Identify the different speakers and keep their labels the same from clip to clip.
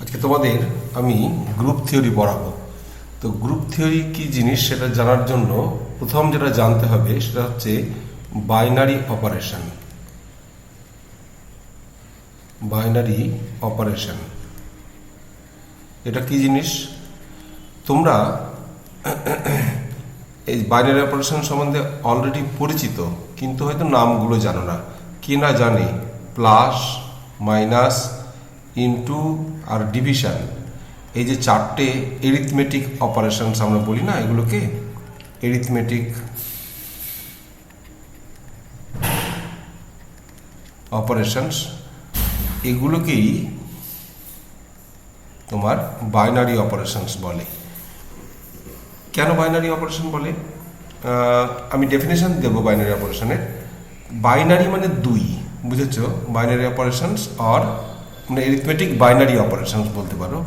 Speaker 1: আজকে তোমাদের আমি গ্রুপ থিওরি পড়াবো। তো গ্রুপ থিওরি কি জিনিস সেটা জানার জন্য প্রথম যেটা জানতে হবে সেটা হচ্ছে বাইনারি অপারেশন। বাইনারি অপারেশন এটা কি জিনিস? তোমরা এই বাইনারি অপারেশন সম্বন্ধে অলরেডি পরিচিত, কিন্তু হয়তো নামগুলো জানো না। কি না জানে? প্লাস, মাইনাস, ইনটু আর ডিভিশন, এই যে চারটে এরিথমেটিক অপারেশনস আমরা বলি না, এগুলোকে এরিথমেটিক অপারেশনস, এগুলোকেই তোমার বাইনারি অপারেশনস বলে। কেন বাইনারি অপারেশন বলে? আমি ডেফিনেশন দেব বাইনারি অপারেশনের। বাইনারি মানে দুই, বুঝেছো? বাইনারি অপারেশনস অর মানে এরিথমেটিক বাইনারি অপারেশনস বলতে পারো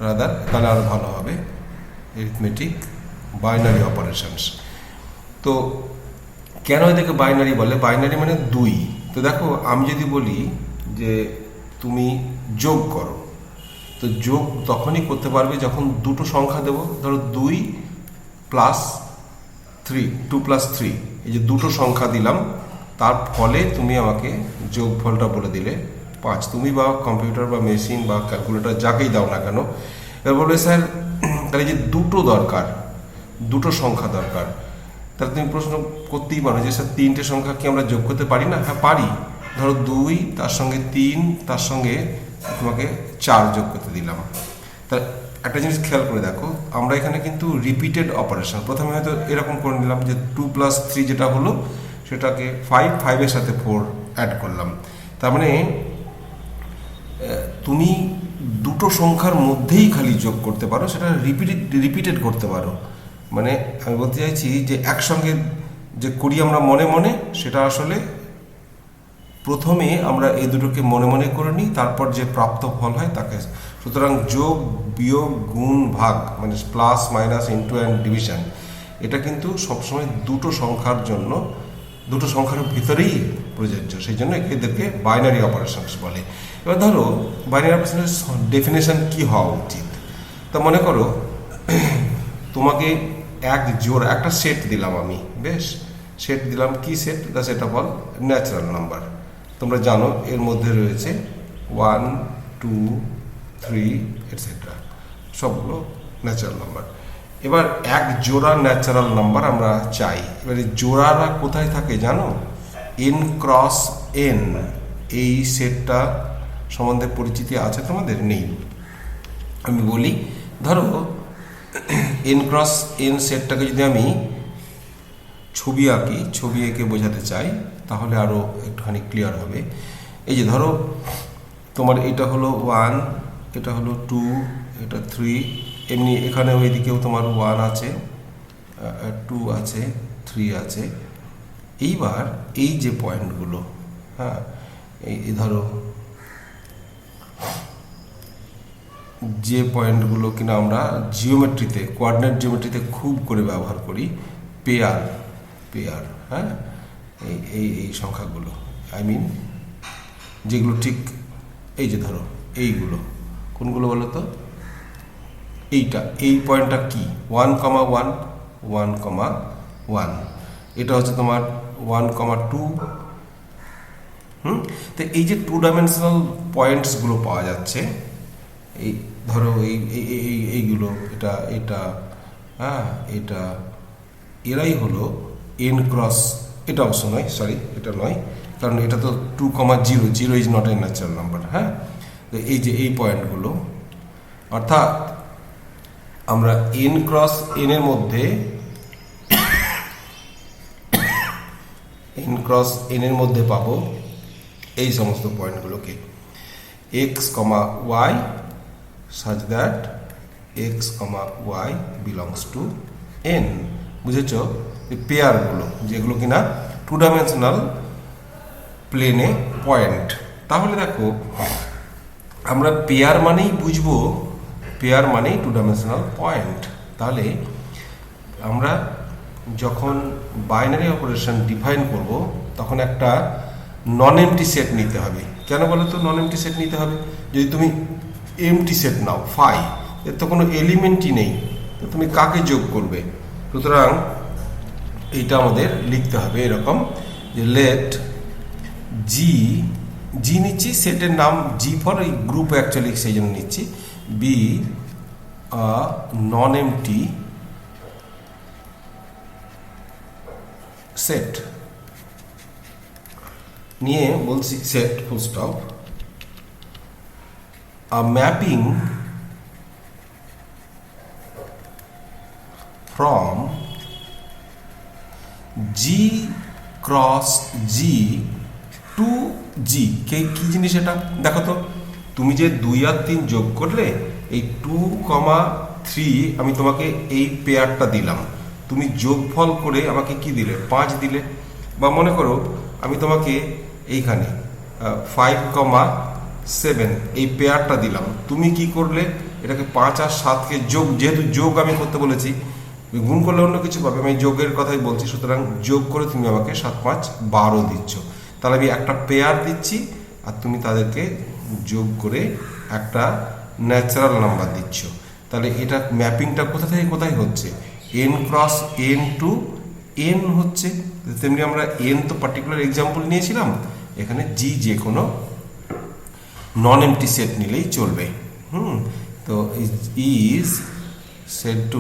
Speaker 1: রাদার, তাহলে আরও ভালো হবে। Arithmetic binary operations. তো কেন এদেরকে বাইনারি বলে? বাইনারি মানে দুই। তো দেখো, আমি যদি বলি যে তুমি যোগ করো, তো যোগ তখনই করতে পারবে যখন দুটো সংখ্যা দেবো। ধরো 2 প্লাস 3, 2 প্লাস 3, এই যে দুটো সংখ্যা দিলাম, তার ফলে তুমি আমাকে যোগফলটা বলে দিলে 5। তুমি বা কম্পিউটার বা মেশিন বা ক্যালকুলেটর যাকেই দাও না কেন, এবার বলবে স্যার তাহলে যে দুটো দরকার, দুটো সংখ্যা দরকার, তাহলে তুমি প্রশ্ন করতেই পারো যে স্যার তিনটে সংখ্যা কি আমরা যোগ করতে পারি না? হ্যাঁ পারি। ধরো 2, তার সঙ্গে 3, তার সঙ্গে তোমাকে 4 যোগ করতে দিলাম। তা একটা জিনিস খেয়াল করে দেখো, আমরা এখানে কিন্তু রিপিটেড অপারেশন, প্রথমে হয়তো এরকম করে নিলাম যে 2 প্লাস 3 যেটা হলো সেটাকে 5 এর সাথে 4 অ্যাড করলাম। তার মানে তুমি দুটো সংখ্যার মধ্যেই খালি যোগ করতে পারো, সেটা রিপিটেড করতে পারো। মানে আমি বলতে চাইছি যে একসঙ্গে যে করি আমরা মনে মনে, সেটা আসলে প্রথমে আমরা এই দুটোকে মনে মনে করে নিই, তারপর যে প্রাপ্ত ফল হয় তাকে। সুতরাং যোগ, বিয়োগ, গুণ, ভাগ মানে plus, minus, into and division, এটা কিন্তু সবসময় দুটো সংখ্যার জন্য, দুটো সংখ্যার ভিতরেই প্রযোজ্য। সেই জন্য এদেরকে বাইনারি অপারেশনস বলে। এবার ধরো বাইনারি অপারেশনের ডেফিনেশন কি হওয়া উচিত? তা মনে করো তোমাকে এক জোড়া একটা সেট দিলাম আমি, বেশ সেট দিলাম। কি set? The set of all natural number. তোমরা জানো এর মধ্যে রয়েছে 1, 2, 3 এটসেট্রা, সবগুলো ন্যাচারাল নাম্বার। এবার এক জোড়া ন্যাচারাল নাম্বার আমরা চাই। এবারে জোড়ারা কোথায় থাকে জানো? n cross n। এই সেটটা সম্বন্ধে পরিচিতি আছে তোমাদের? নেই। আমি বলি, ধরো n ক্রস n সেটটাকে যদি আমি ছবি আঁকি, ছবি এঁকে বোঝাতে চাই, তাহলে আরও একটুখানি ক্লিয়ার হবে। এই যে ধরো তোমার এটা হলো 1, এটা হলো 2, এটা 3, এমনি এখানে ওইদিকেও তোমার 1 আছে, 2 আছে, 3 আছে। এইবার এই যে পয়েন্টগুলো, হ্যাঁ, এই ধরো যে পয়েন্টগুলো কিনা আমরা জিওমেট্রিতে, কোঅর্ডিনেট জিওমেট্রিতে খুব করে ব্যবহার করি, পেয়ার, হ্যাঁ, এই এই সংখ্যাগুলো, আই মিন যেগুলো ঠিক এই যে ধরো এইগুলো, কোনগুলো বলো তো? এইটা, এই পয়েন্টটা কি? 1,1, 1,1, এটা হচ্ছে তোমার 1,2। তো এই যে 2 ডাইমেনশনাল পয়েন্টসগুলো পাওয়া যাচ্ছে, এই ধরো এইগুলো, এটা হ্যাঁ, এরাই হলো n ক্রস। এটা অবশ্য নয়, সরি, এটা নয়, কারণ এটা তো 2,0, 0 is not a natural number. হ্যাঁ, তো এই যে এই পয়েন্টগুলো, অর্থাৎ আমরা n ক্রস n এর মধ্যে, n ক্রস n এর মধ্যে পাবো এই সমস্ত পয়েন্টগুলোকে, x, y such that x, y belongs to n। বুঝেছো? এই পেয়ারগুলো যেগুলো কিনা 2 ডাইমেনশনাল প্লেনে পয়েন্ট। তাহলে দেখো আমরা পেয়ার মানেই বুঝবো, পেয়ার মানেই 2 ডাইমেনশনাল পয়েন্ট। তাহলে আমরা যখন বাইনারি অপারেশন ডিফাইন করব, তখন একটা নন এমটি সেট নিতে হবে। কেন বলো তো নন এমটি সেট নিতে হবে? যদি তুমি এমটি সেট নাও ফাই, এর তো কোনো এলিমেন্টই নেই, তো তুমি কাকে যোগ করবে? সুতরাং এইটা আমাদের লিখতে হবে এরকম যে লেট জি, জি নিচ্ছি সেটের নাম জি ফর এই গ্রুপ অ্যাকচুয়ালি সেই জন্য নিচ্ছি, বি নন এমটি সেট নিয়ে বলছি set full stop mapping from G cross G to G কি জিনিস এটা দেখো তো, তুমি যে 2 আর 3 যোগ করলে এই 2,3 আমি তোমাকে এই পেয়ারটা দিলাম, তুমি যোগফল করে আমাকে কি দিলে 5 দিলে, বা মনে করো আমি তোমাকে এইখানে 5,7 এই পেয়ারটা দিলাম, তুমি কি করলে এটাকে 5 আর 7কে যোগ, যেহেতু যোগ আমি করতে বলেছি, গুণ করলে অন্য কিছু পাবে, আমি যোগের কথাই বলছি, সুতরাং যোগ করে তুমি আমাকে 7 5 12 দিচ্ছ, তাহলে আমি একটা পেয়ার দিচ্ছি আর তুমি তাদেরকে যোগ করে একটা ন্যাচারাল নাম্বার দিচ্ছ। তাহলে এটা ম্যাপিংটা কোথা থেকে কোথায় হচ্ছে, N cross N to N হচ্ছে, তেমনি আমরা এন তো পার্টিকুলার এক্সাম্পল নিয়েছিলাম, এখানে জি যে কোনো নন এমটি সেট নিলেই চলবে। তো is said to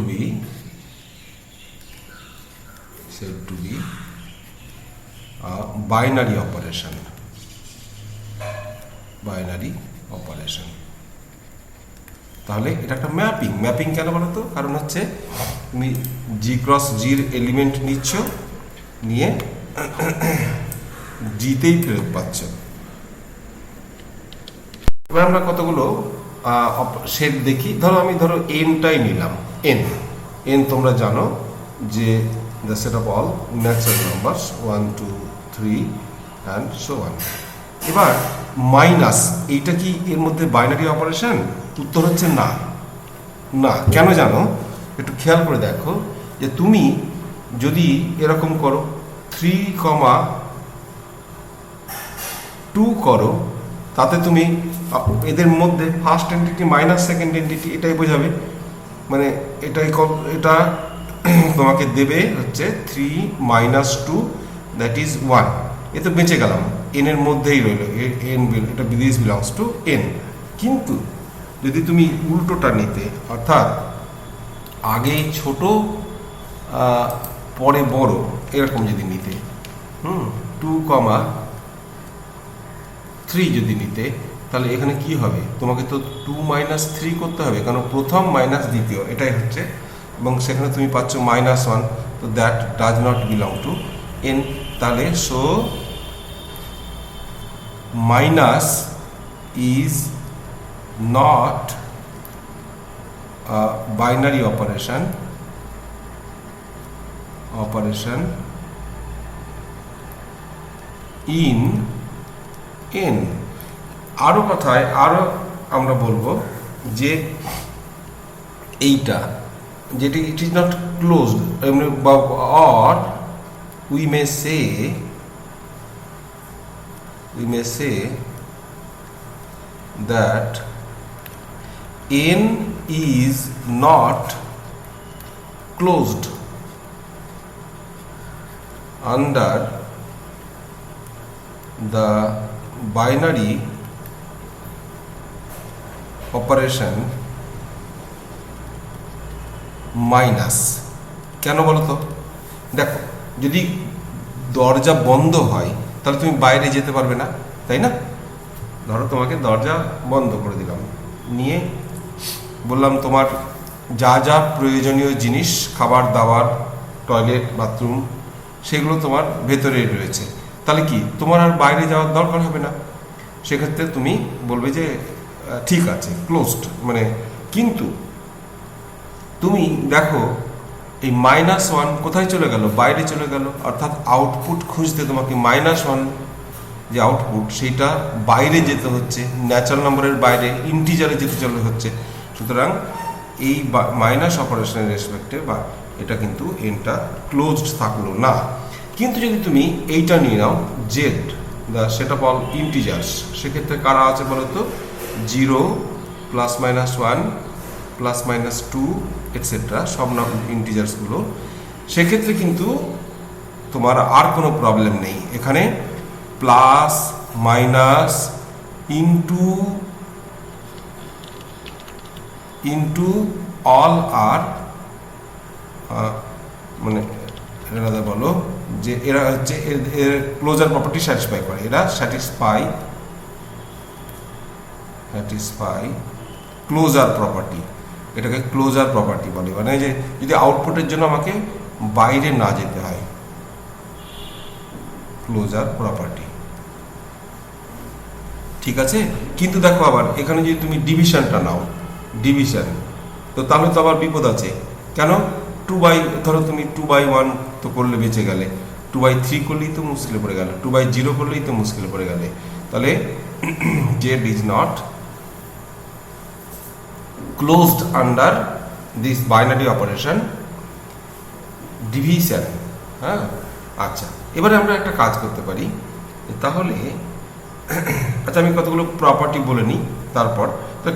Speaker 1: be a binary operation, তাহলে এটা একটা ম্যাপিং কেন বলো তো, কারণ হচ্ছে তুমি জি ক্রস জির এলিমেন্ট নিচ্ছ, নিয়ে জিতেই ফেরত পাচ্ছ। এবার আমরা কতগুলো সেট দেখি, আমি এনটাই নিলাম, এন তোমরা জানো যে the set of all natural numbers 1 2 3 and so on। এবার মাইনাস, এইটা কি এর মধ্যে বাইনারি অপারেশন? উত্তর হচ্ছে না। কেন জানো, একটু খেয়াল করে দেখো যে তুমি যদি এরকম করো 3,2 করো, তাতে তুমি এদের মধ্যে first entity minus second entity, এটাই বোঝাবে, মানে এটা তোমাকে দেবে হচ্ছে 3 - 2 দ্যাট ইজ 1, এ তো বেঁচে গেলাম, এন এর মধ্যেই রইল, এন এটা দিস বিলংস টু এন। কিন্তু যদি তুমি উল্টোটা নিতে, অর্থাৎ আগে ছোট পরে বড়, এরকম যদি নিতে 2,3 যদি নিতে, তাহলে এখানে কি হবে, তোমাকে তো 2 - 3 করতে হবে, কারণ প্রথম মাইনাস দ্বিতীয় এটাই হচ্ছে, এবং সেখানে তুমি পাচ্ছ -1, তো that does not belong to N. তাহলে so minus is not binary operation in N. আরো কথায় আরো আমরা বলবো যে এইটা যেটি it is not closed, or we may say that n is not closed under the binary operation minus. কেন বলো তো, দেখো যদি দরজা বন্ধ হয় তাহলে তুমি বাইরে যেতে পারবে না, তাই না? ধরো তোমাকে দরজা বন্ধ করে দিলাম, নিয়ে বললাম তোমার যা যা প্রয়োজনীয় জিনিস, খাবার দাবার, টয়লেট, বাথরুম, সেগুলো তোমার ভেতরেই রয়েছে, তাহলে কি তোমার আর বাইরে যাওয়ার দরকার হবে না। সেক্ষেত্রে তুমি বলবে যে ঠিক আছে ক্লোজড, মানে কিন্তু তুমি দেখো এই -1 কোথায় চলে গেল, বাইরে চলে গেল, অর্থাৎ আউটপুট খুঁজতে তোমাকে -1 যে আউটপুট সেইটা বাইরে যেতে হচ্ছে, ন্যাচারাল নাম্বারের বাইরে ইন্টিজারে যেতে চলে হচ্ছে। সুতরাং এই মাইনাস অপারেশনের রেসপেক্টে বা এটা কিন্তু এনটা ক্লোজড থাকলো না। কিন্তু যদি তুমি এইটা নিয়ে নাও Z, the set of all integers, সেক্ষেত্রে কারা আছে বলো তো, 0 plus minus 1 plus minus 2 etcetera সব ইন্টিজার্সগুলো, সেক্ষেত্রে কিন্তু তোমার আর কোনো প্রবলেম নেই। এখানে প্লাস মাইনাস ইন্টু অল আর মানে এরা বলো যে এরা হচ্ছে এর ক্লোজার প্রপার্টি স্যাটিসফাই করে, এরা স্যাটিসফাই ক্লোজার প্রপার্টি, এটাকে ক্লোজার প্রপার্টি বলে। মানে যে যদি আউটপুটের জন্য আমাকে বাইরে না যেতে হয়, ক্লোজার প্রপার্টি, ঠিক আছে। কিন্তু দেখো আবার এখানে যদি তুমি ডিভিশনটা নাও, ডিভিশন, তো তাহলে তো আবার বিপদ আছে। কেন? 2/, ধরো তুমি 2/1 তো করলে বেঁচে গেলে, 2/3 করলেই তো মুশকিলে পড়ে গেলে, 2/0 করলেই তো মুশকিলে পড়ে গেলে। তাহলে Z is not closed under this binary operation division. হ্যাঁ, আচ্ছা, এবারে আমরা একটা কাজ করতে পারি। তাহলে আচ্ছা, আমি কতগুলো প্রপার্টি বলে নিই, তারপর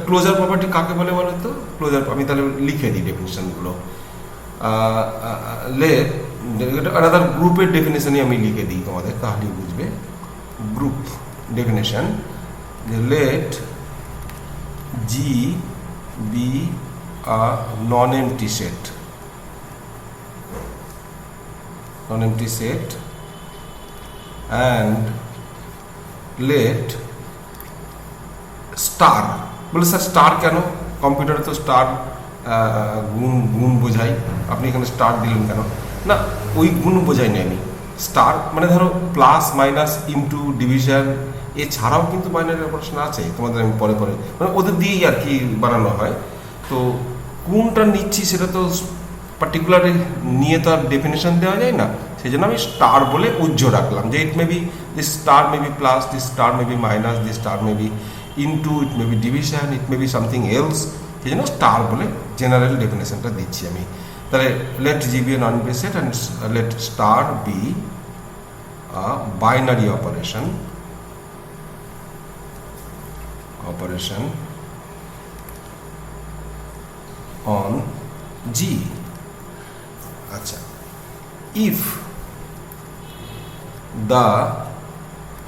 Speaker 1: ক্লোজার প্রপার্টি কাকে বলে বলো তো? ক্লোজার, আমি তাহলে লিখে দিই ডেফিনেশনগুলো। আলাদা গ্রুপের ডেফিনেশনই আমি লিখে দিই তোমাদের, তাহলেই বুঝবে। Group definition, let G be a non empty set, and let star, বলে স্যার স্টার কেন? কম্পিউটারে তো স্টার গুণ বোঝাই, আপনি এখানে স্টার দিলেন কেন? না, ওই গুণ বোঝাইনি আমি। স্টার মানে ধরো প্লাস মাইনাস ইনটু ডিভিশন, এছাড়াও কিন্তু বাইনারি অপারেশন আছে, তোমাদের আমি পরে মানে ওদের দিয়েই আর কি বানানো হয়। তো কোনটা নিচ্ছি সেটা তো পার্টিকুলার নিয়ে তো আর ডেফিনেশন দেওয়া যায় না, সেই জন্য আমি স্টার বলে উজ্জ্ব রাখলাম যে it may be, this star may be plus, this star may be minus, this star may be into, it may be division, it may be something else, সেই জন্য স্টার বলে জেনারেল ডেফিনেশনটা দিচ্ছি আমি। তাহলে let G be a non empty set and let star be a binary operation on G. আচ্ছা, if the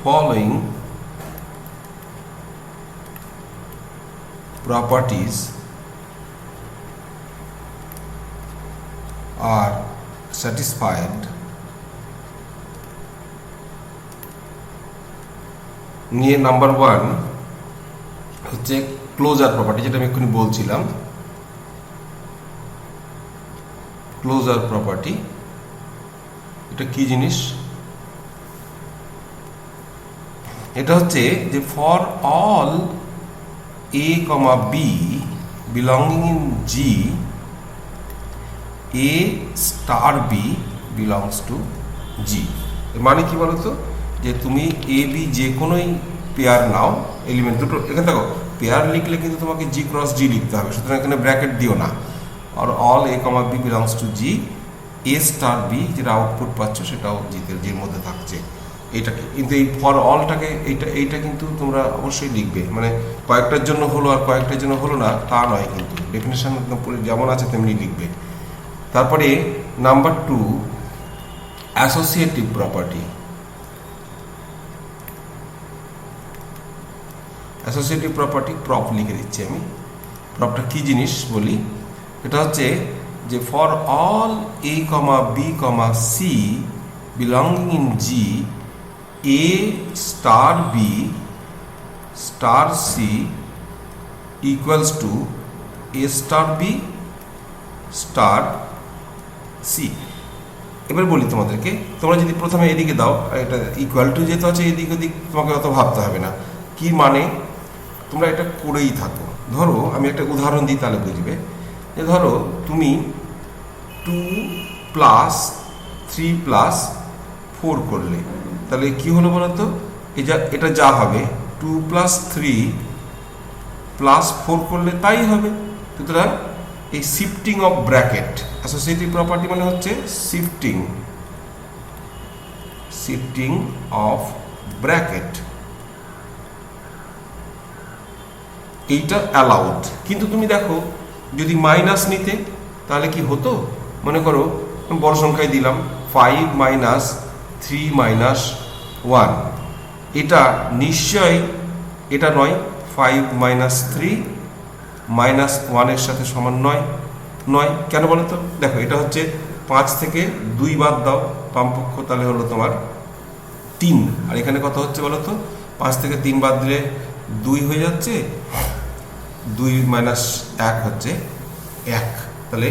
Speaker 1: following properties are satisfied, নিয়ে number 1 হচ্ছে ক্লোজার প্রপার্টি, যেটা আমি এক্ষুনি বলছিলাম। ক্লোজার প্রপার্টি এটা কি জিনিস? এটা হচ্ছে যে for all a comma b belonging in G, a star b belongs to G. মানে কি বলতো, যে তুমি এ বি যে কোনোই পেয়ার নাও, এলিমেন্ট দুটো, এখানে দেখো পেয়ার লিখলে কিন্তু তোমাকে জি ক্রস জি লিখতে হবে, সুতরাং এখানে ব্র্যাকেট দিও না। আর all a comma b belongs to G, a star b যেটা আউটপুট পাচ্ছ সেটাও জির মধ্যে থাকছে। এইটাকে কিন্তু এই ফর অলটাকে এইটা কিন্তু তোমরা অবশ্যই লিখবে, মানে কয়েকটার জন্য হলো আর কয়েকটার জন্য হলো না তা নয়, কিন্তু ডেফিনেশন একদম যেমন আছে তেমনি লিখবে। তারপরে number 2 associative property. Associative property prop লিখে দিচ্ছি আমি। প্রপটা কি জিনিস বলি, এটা হচ্ছে যে for all a comma b comma c belonging in G, a star b star c equals to a star b star c. এবার বলি তোমাদেরকে, তোমরা যদি প্রথমে এদিকে দাও, এটা ইকুয়াল টু যেহেতু আছে এদিক ওদিক তোমাকে অত ভাবতে হবে না। কি মানে, তোমরা এটা করেই থাকো। ধরো আমি একটা উদাহরণ দিই তাহলে বুঝবে। যে ধরো তুমি 2 প্লাস 3 প্লাস 4 করলে, তাহলে কি হলো বলো তো? এটা যা হবে 2 প্লাস 3 প্লাস 4 করলে তাই হবে। সুতরাং এই shifting of bracket, associative property মানে হচ্ছে শিফটিং অফ ব্র্যাকেট। এইটা অ্যালাউড। কিন্তু তুমি দেখো যদি মাইনাস নিতে তাহলে কি হতো, মনে করো বড় সংখ্যায় দিলাম 5 মাইনাস 3 মাইনাস 1, এটা নিশ্চয়ই এটা নয়, 5 মাইনাস 3 মাইনাস 1-এর সাথে সমান নয়। কেন বলো তো? দেখো এটা হচ্ছে 5 থেকে 2 বাদ দাও বামপক্ষ, তাহলে হলো তোমার 3, আর এখানে কত হচ্ছে বলো তো? 5 থেকে 3 বাদ দিলে 2 হয়ে যাচ্ছে, 2 মাইনাস 1 হচ্ছে 1, তাহলে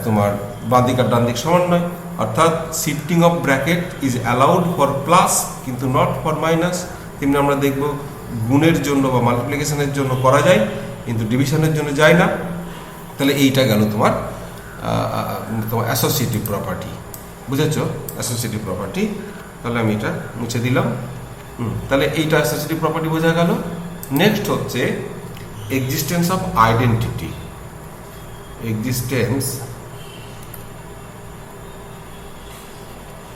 Speaker 1: তোমার বাঁ দিক আর ডান দিক সমান নয়। অর্থাৎ shifting of bracket is allowed for plus কিন্তু নট ফর মাইনাস। তেমনি আমরা দেখব গুণের জন্য বা মাল্টিপ্লিকেশনের জন্য করা যায় কিন্তু ডিভিশনের জন্য যায় না। তাহলে এইটা গেল তোমার অ্যাসোসিয়েটিভ প্রপার্টি, বুঝেছো? Associative property. তাহলে আমি এটা মুছে দিলাম। তাহলে এইটা অ্যাসোসিয়েটিভ প্রপার্টি বোঝা গেল। নেক্সট হচ্ছে existence of identity.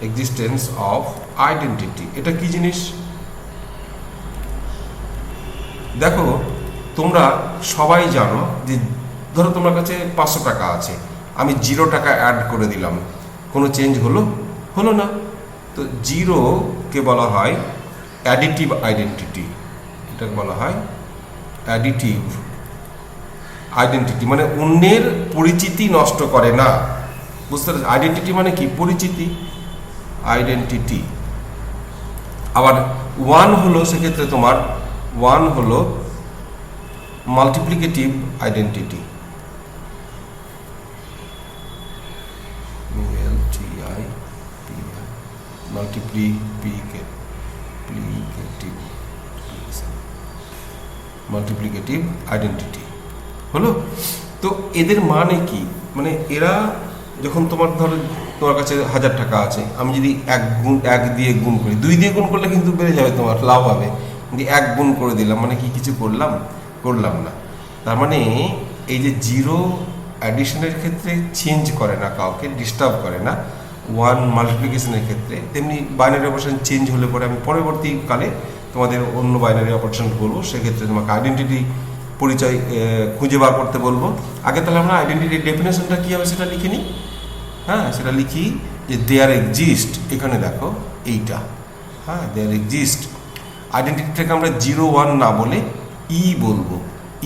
Speaker 1: Existence of identity, এটা কি জিনিস? দেখো তোমরা সবাই জানো যে ধরো তোমার কাছে 500 টাকা আছে, আমি 0 টাকা অ্যাড করে দিলাম, কোনো চেঞ্জ হলো না। তো 0-কে বলা হয় অ্যাডিটিভ আইডেন্টিটি। এটাকে বলা হয় অ্যাডিটিভ আইডেন্টিটি, মানে অন্যের পরিচিতি নষ্ট করে না। বুঝতে পারছো? আইডেন্টিটি মানে কি? পরিচিতি, আইডেন্টিটি। আবার 1 হলো সেক্ষেত্রে তোমার 1 হলো মাল্টিপ্লিকেটিভ আইডেন্টিটি। মাল্টিপ্লিকেটিভ আইডেন্টিটি হলো। তো এদের মানে কি? মানে এরা যখন তোমার কাছে 1000 টাকা আছে, আমি যদি 1 দিয়ে গুণ করি, 2 দিয়ে গুণ করলে কিন্তু বেড়ে যাবে, তোমার লাভ হবে। কিন্তু 1 গুণ করে দিলাম মানে কি কিছু করলাম না। তার মানে এই যে 0 অ্যাডিশনের ক্ষেত্রে চেঞ্জ করে না, কাউকে ডিস্টার্ব করে না। 1 মাল্টিপ্লিকেশনের ক্ষেত্রে তেমনি বাইনারি অপারেশন চেঞ্জ হলে পরে আমি পরবর্তীকালে তোমাদের অন্য বাইনারি অপারেশন বলবো, সেক্ষেত্রে তোমাকে আইডেন্টিটি পরিচয় খুঁজে বার করতে বলবো। আগে তাহলে আমরা আইডেন্টিটির ডেফিনেশনটা কী হবে সেটা লিখে নিই। হ্যাঁ, সেটা লিখি যে দেয়ার এক্সিস্ট, এখানে দেখো এইটা, হ্যাঁ দেয়ার এক্সিস্ট। আইডেন্টিটিটাকে আমরা 0, 1 না বলে ই বলবো।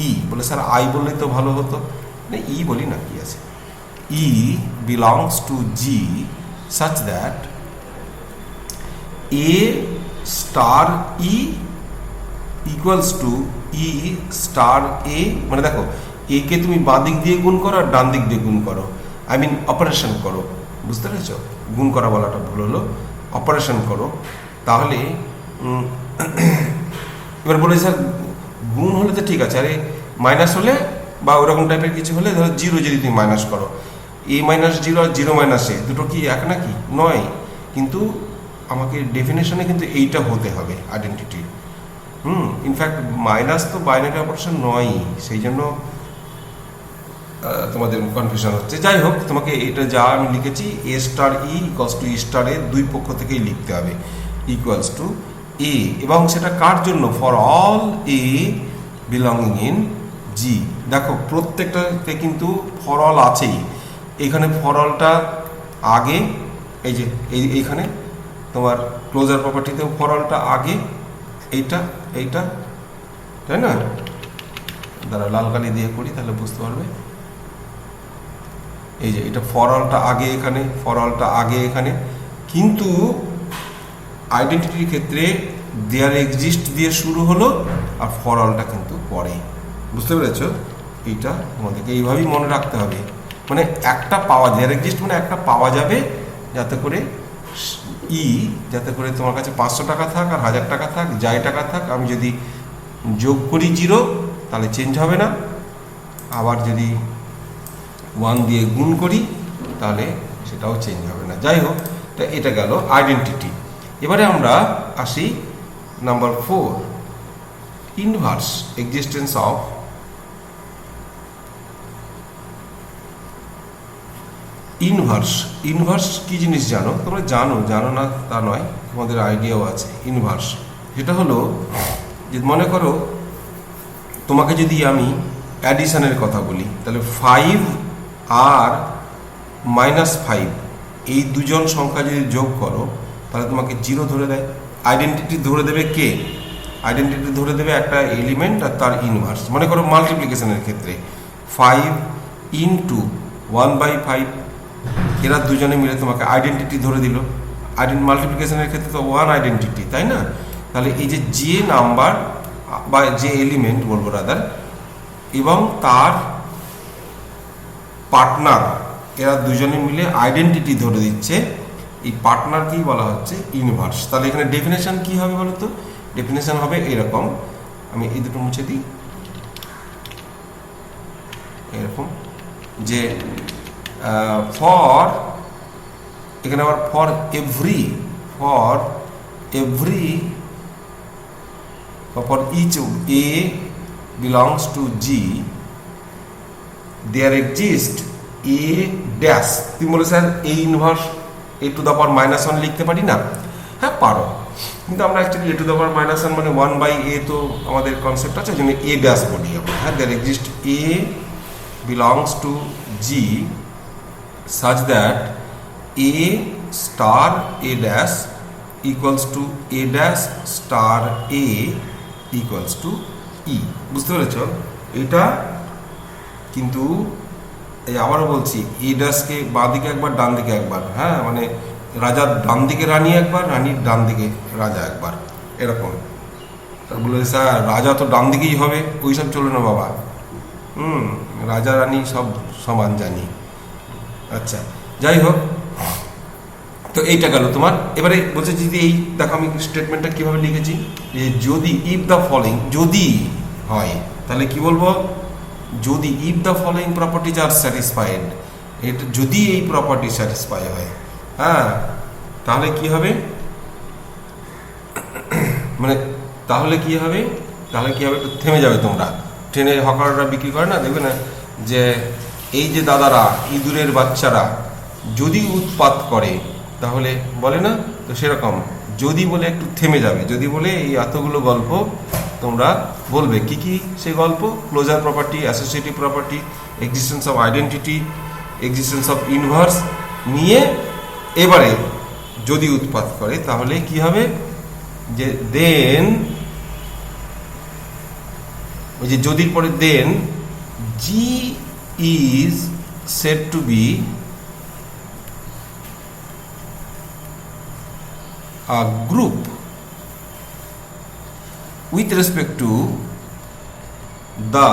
Speaker 1: ই বলে স্যার আই বললে তো ভালো হতো, মানে ই বলি না, কি আছে, e belongs to G such that a star e equals to e star a, মানে দেখো এ কে তুমি বাঁ দিক দিয়ে গুণ করো আর ডান দিক দিয়ে গুণ করো, আই মিন অপারেশন করো, বুঝতে পেরেছ? গুণ করা বলাটা ভুল হলো, অপারেশন করো। তাহলে এবার বলে স্যার গুণ হলে তো ঠিক আছে, আরে মাইনাস হলে বা ওরকম টাইপের কিছু হলে ধরো 0 যদি তুমি মাইনাস করো, a মাইনাস 0 আর 0 মাইনাস a দুটো কি এক নাকি? নয়। কিন্তু আমাকে ডেফিনেশনে কিন্তু এইটা হতে হবে আইডেন্টিটি। ইনফ্যাক্ট মাইনাস তো বাইনারি অপারেশন নয়, সেই জন্য তোমাদের কনফিউশন হচ্ছে। যাই হোক, তোমাকে এটা যা আমি লিখেছি a star e equals to e star a, দুই পক্ষ থেকেই লিখতে হবে ইকুয়ালস টু এ, এবং সেটা কার জন্য? For all a belonging in G. দেখো প্রত্যেকটাতে কিন্তু ফর অল আছেই। এখানে ফর অলটা আগে, এই যে এইখানে তোমার ক্লোজার প্রপার্টিতেও ফর অলটা আগে, এইটা তাই না? দাঁড়া লাল কালি দিয়ে করি তাহলে বুঝতে পারবে। এই যে এটা ফর অলটা আগে এখানে, ফর অলটা আগে এখানে, কিন্তু আইডেন্টিটির ক্ষেত্রে দেয়ার এক্সিস্ট দিয়ে শুরু হলো আর ফর অলটা কিন্তু পরে। বুঝতে পেরেছ? এইটা তোমাদেরকে এইভাবেই মনে রাখতে হবে। মানে একটা পাওয়া, দেয়ার এক্সিস্ট মানে একটা পাওয়া যাবে, যাতে করে যাতে করে তোমার কাছে 500 টাকা থাক আর 1000 টাকা থাক, যাই টাকা থাক, আমি যদি যোগ করি 0 তাহলে চেঞ্জ হবে না, আবার যদি 1 দিয়ে গুণ করি তাহলে সেটাও চেঞ্জ হবে না। যাই হোক, এটা গেল আইডেন্টিটি। এবারে আমরা আসি number 4, inverse, existence of inverse কি জিনিস জানো তোমরা? জানো না তা নয়, তোমাদের আইডিয়াও আছে। ইনভার্স যেটা হলো যে মনে করো তোমাকে যদি আমি অ্যাডিশনের কথা বলি, তাহলে 5 আর -5 এই দুজন সংখ্যা যদি যোগ করো তাহলে তোমাকে 0 ধরে দেয়। আইডেন্টিটি ধরে দেবে কে? আইডেন্টিটি ধরে দেবে একটা এলিমেন্ট আর তার ইনভার্স। মনে করো মাল্টিপ্লিকেশনের ক্ষেত্রে 5 ইন্টু 1/5, এরা দুজনে মিলে তোমাকে আইডেন্টিটি ধরে দিল। মাল্টিপ্লিকেশনের ক্ষেত্রে তো 1 আইডেন্টিটি, তাই না? তাহলে এই যে নাম্বার বা যে এলিমেন্ট বলবো রাদার, এবং তার পার্টনার, এরা দুজনে মিলে আইডেন্টিটি ধরে দিচ্ছে, এই পার্টনারকেই বলা হচ্ছে ইনভার্স। তাহলে এখানে ডেফিনেশন কি হবে বলো তো? ডেফিনেশন হবে এরকম, আমি এই দুটো মুছে দিই, এরকম যে ফর, এখানে আবার for every for each A belongs to G there exist A dash। তুমি বলে sir A inverse A to the power -1 লিখতে পারি না? হ্যাঁ পারো, কিন্তু আমরা actually A to the power -1 মানে 1/A তো আমাদের কনসেপ্ট আছে, ওই জন্য A ড্যাশ বলি আমরা। হ্যাঁ, there exist A belongs to G such that A star A dash equals to A dash star A equals to E। বুঝতে পেরেছ? এটা কিন্তু এই আবারও বলছি, এ ড্যাশকে বাঁ দিকে একবার ডান দিকে একবার, হ্যাঁ মানে রাজার ডান দিকে রানী একবার, রানীর ডান দিকে রাজা একবার, এরকম। তার বলে স্যার রাজা তো ডান দিকেই হবে, ওইসব চলো না বাবা, রাজা রানী সব সমান জানি। আচ্ছা, যাই হোক, তো এইটা গেল তোমার। এবারে বলছে যদি এই দেখো আমি স্টেটমেন্টটা কিভাবে লিখেছি, যে যদি ইফ দ্য ফলোইং, যদি হয় তাহলে কি বলবো? যদি if the following properties R satisfied, এটা যদি এই প্রপার্টি স্যাটিসফাই হয়, হ্যাঁ তাহলে কি হবে? মানে তাহলে কি হবে? একটু থেমে যাবে। তোমরা ট্রেনে হকাররা বিক্রি করে না, দেখবে না যে এই যে দাদারা, ইঁদুরের বাচ্চারা যদি উৎপাত করে তাহলে বলে না, তো সেরকম যদি বলে একটু থেমে যাবে। যদি বলে এই এতগুলো গল্প তোমরা বলবে কি কি সেই গল্প? Closure property, associative property, existence of identity, existence of inverse নিয়ে এবারে যদি উৎপাত করে তাহলে কি হবে? যে দেন, ওই যে যদির পরে then G is said to be a group with respect to the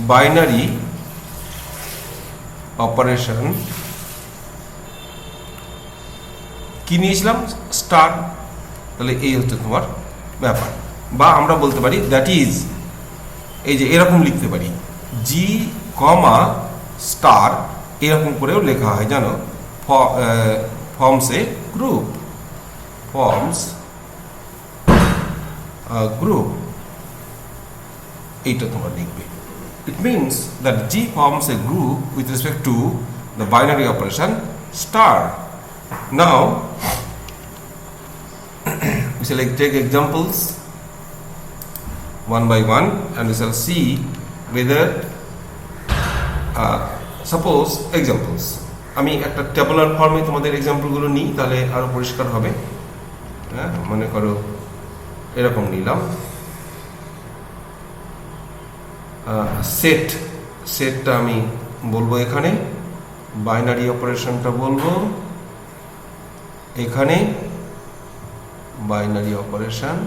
Speaker 1: binary operation কি নিয়েছিলাম? স্টার। তাহলে এই হচ্ছে তোমার ব্যাপার। বা আমরা বলতে পারি দ্যাট ইজ, এই যে এরকম লিখতে পারি, জি কমা স্টার, এরকম করেও লেখা হয় জানো। forms a group, এইটা তোমরা লিখবে। It means that G forms a group with respect to the binary operation star. Now we shall take examples one by one and we shall see whether suppose examples, আমি একটা tabular ফর্মে তোমাদের এক্সাম্পলগুলো নিই, তাহলে আরো পরিষ্কার হবে। হ্যাঁ, মনে করো এরকম নিলাম, সেটটা আমি বলবো এখানে, বাইনারি অপারেশনটা বলবো এখানে, বাইনারি অপারেশন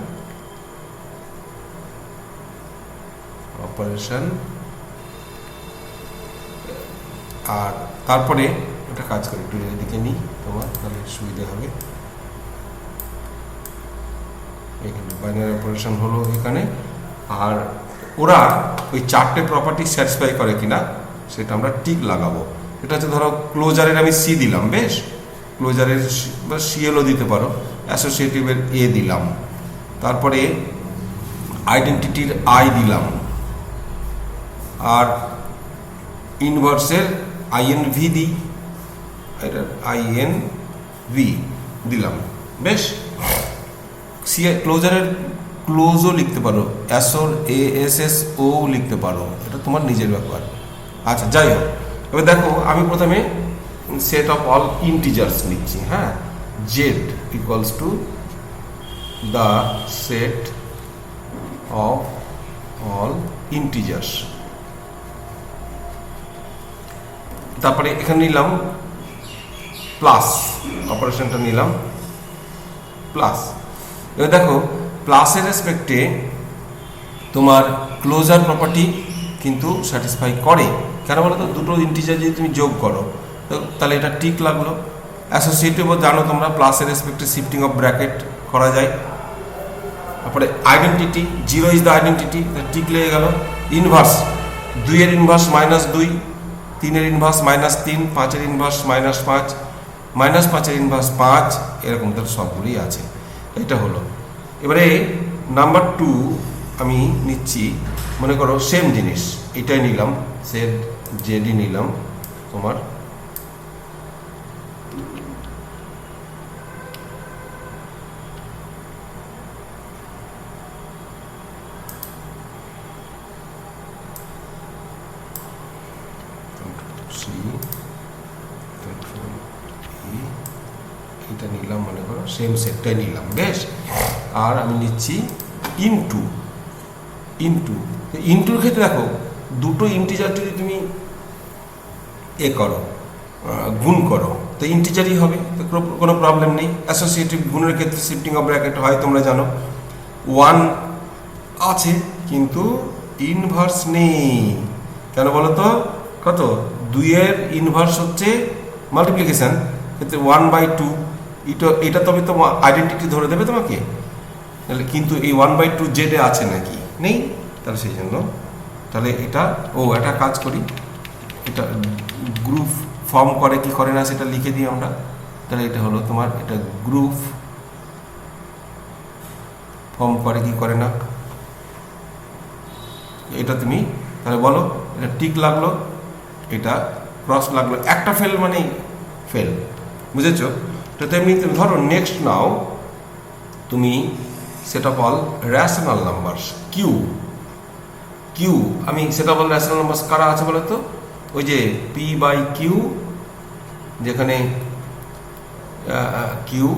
Speaker 1: আর তারপরে একটা কাজ করি, একটু এদিকে নিই তোমার, তাহলে সুবিধা হবে। এখানে বাইনারি অপারেশন হলো এখানে, আর ওরা ওই চারটে প্রপার্টি স্যাটিসফাই করে কিনা সেটা আমরা টিক লাগাবো। এটা হচ্ছে ধরো ক্লোজারের আমি সি দিলাম, বেশ, ক্লোজারের বা সিএলও দিতে পারো, অ্যাসোসিয়েটিভের এ দিলাম, তারপরে আইডেন্টিটির আই দিলাম, আর ইনভার্সের আইএনভি দিই, এটা আইএনভি দিলাম, বেশ। ক্লোজারের ক্লোজও লিখতে পারো, অ্যাসোর ASS ও লিখতে পারো, এটা তোমার নিজের ব্যাপার। আচ্ছা যাই হোক, এবার দেখো আমি প্রথমে সেট অফ অল ইন্টিজার্স নিচ্ছি। হ্যাঁ, Z equals to the set of all integers. তারপরে এখানে নিলাম প্লাস, অপারেশনটা নিলাম প্লাস। এবার দেখো প্লাসের রেসপেক্টে তোমার ক্লোজার প্রপার্টি কিন্তু স্যাটিসফাই করে। কেন বলো তো, দুটো ইন্টিজার যদি তুমি যোগ করো তাহলে এটা টিক লাগলো। অ্যাসোসিয়েটিভও জানো তোমরা, প্লাসের রেসপেক্টে শিফটিং অফ ব্র্যাকেট করা যায়। তারপরে identity, zero is the identity, tick লেগে গেল। ইনভার্স, 2-এর ইনভার্স -2, 3-এর ইনভার্স -3, 5-এর ইনভার্স -5, -5-এর ইনভার্স 5, এরকম তার সবগুলোই আছে। এটা হলো। এবারে নাম্বার 2 আমি নিচ্ছি, মনে করো সেম জিনিস, এটাই নিলাম, সেট জেডি নিলাম তোমার, এটা নিলাম, মনে করো সেম সেটটাই নিলাম, বেশ। আর আমি নিচ্ছি ইনটু, ইনটুর ক্ষেত্রে দেখো দুটো ইন্টিজার যদি তুমি করো, গুণ করো, তো ইন্টিজারই হবে, তো কোনো প্রবলেম নেই। অ্যাসোসিয়েটিভ গুণের ক্ষেত্রে শিফটিং অফ ব্র্যাকেট হয়, তোমরা জানো। 1 আছে কিন্তু ইনভার্স নেই, কেন বলো তো? কত? 2-এর ইনভার্স হচ্ছে মাল্টিপ্লিকেশন, ক্ষেত্রে 1/2, এটা তবে তো আইডেন্টিটি ধরে দেবে তোমাকে, কিন্তু এই 1/2 জেডে আছে নাকি? নেই, তাহলে সেই জন্য তাহলে এটা একটা কাজ করি, এটা গ্রুপ ফর্ম করে কি করে না সেটা লিখে দিই আমরা। তাহলে এটা হলো তোমার, এটা গ্রুপ ফর্ম করে কি করে না, এটা তুমি তাহলে বলো। এটা টিক লাগলো, এটা ক্রস লাগলো, একটা ফেল মানে ফেল, বুঝেছ? তো তেমনি ধরো নেক্সট নাও তুমি set of all rational numbers, Q আমি set of all rational numbers কারা আছে বলো তো? ওই যে P/Q, যেখানে কিউ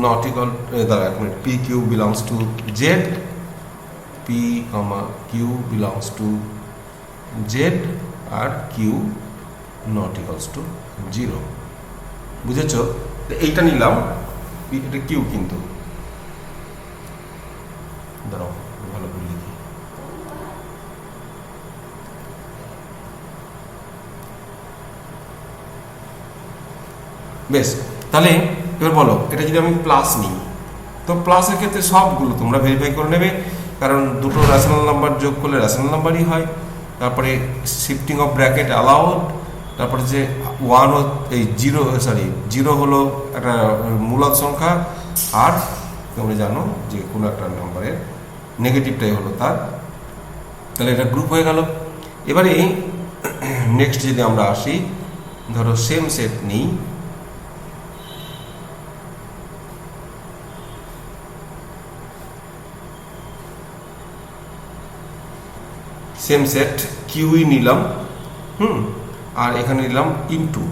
Speaker 1: নট ইকুয়াল, দাঁড়া এক মিনিট, PQ belongs to Z, P, Q belongs to Z, আর কিউ নট ইকুয়ালস টু 0, বুঝেছ? এইটা নিলাম, এটা কিউ, কিন্তু দাঁড়াও ভালো করে লিখি, বেশ। তাহলে এবার বলো, এটা যদি আমি প্লাস নিই, তো প্লাসের ক্ষেত্রে সবগুলো তোমরা ভেরিফাই করে নেবে, কারণ দুটো রেশনাল নাম্বার যোগ করলে রেশনাল নাম্বারই হয়। তারপরে শিফটিং অফ ব্র্যাকেট অ্যালাউড, তারপরে যে 1 এই 0 হলো একটা মূলদ সংখ্যা, আর তোমরা জানো যে কোনো একটা নাম্বারের নেগেটিভটাই হলো তার, তাহলে এটা গ্রুপ হয়ে গেল। এবারে নেক্সট যদি আমরা আসি, ধরো সেম সেট নিই, সেম সেট কিউই নিলাম, আর এখানে নিলাম ইনটু।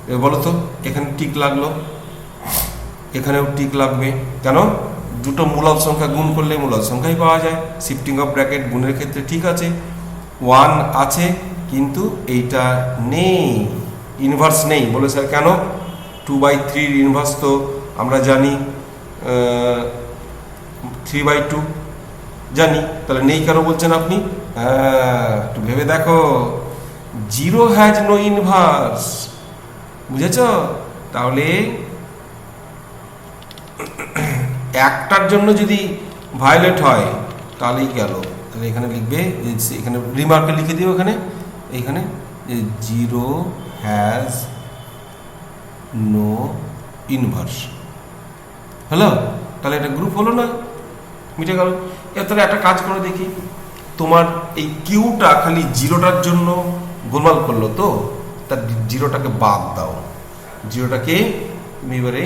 Speaker 1: এবার বলো তো, এখানে টিক লাগলো, এখানেও টিক লাগবে, কেন? দুটো মূলদ সংখ্যা গুণ করলে মূলদ সংখ্যাই পাওয়া যায়। শিফটিং অফ ব্র্যাকেট গুণের ক্ষেত্রে ঠিক আছে। 1 আছে কিন্তু এইটা নেই, ইনভার্স নেই। বলে স্যার কেন? 2/3 ইনভার্স তো আমরা জানি 3/2 জানি, তাহলে নেই কেন বলছেন আপনি? একটু ভেবে দেখো, 0 হ্যাজ নো ইনভার্স, বুঝেছ? তাহলে একটার জন্য যদি ভায়োলেট হয় তাহলেই গেল। তাহলে এখানে লিখবে, এখানে রিমার্কে লিখে দিও, এখানে 0 হ্যাজ নো ইনভার্স, হলো? তাহলে এটা গ্রুপ হলো না, মিটে গেল। এর তাহলে একটা কাজ করে দেখি, তোমার এই কিউটা খালি 0টার জন্য গোলমাল করলো, তো তার 0টাকে বাদ দাও, 0টাকে তুমি এবারে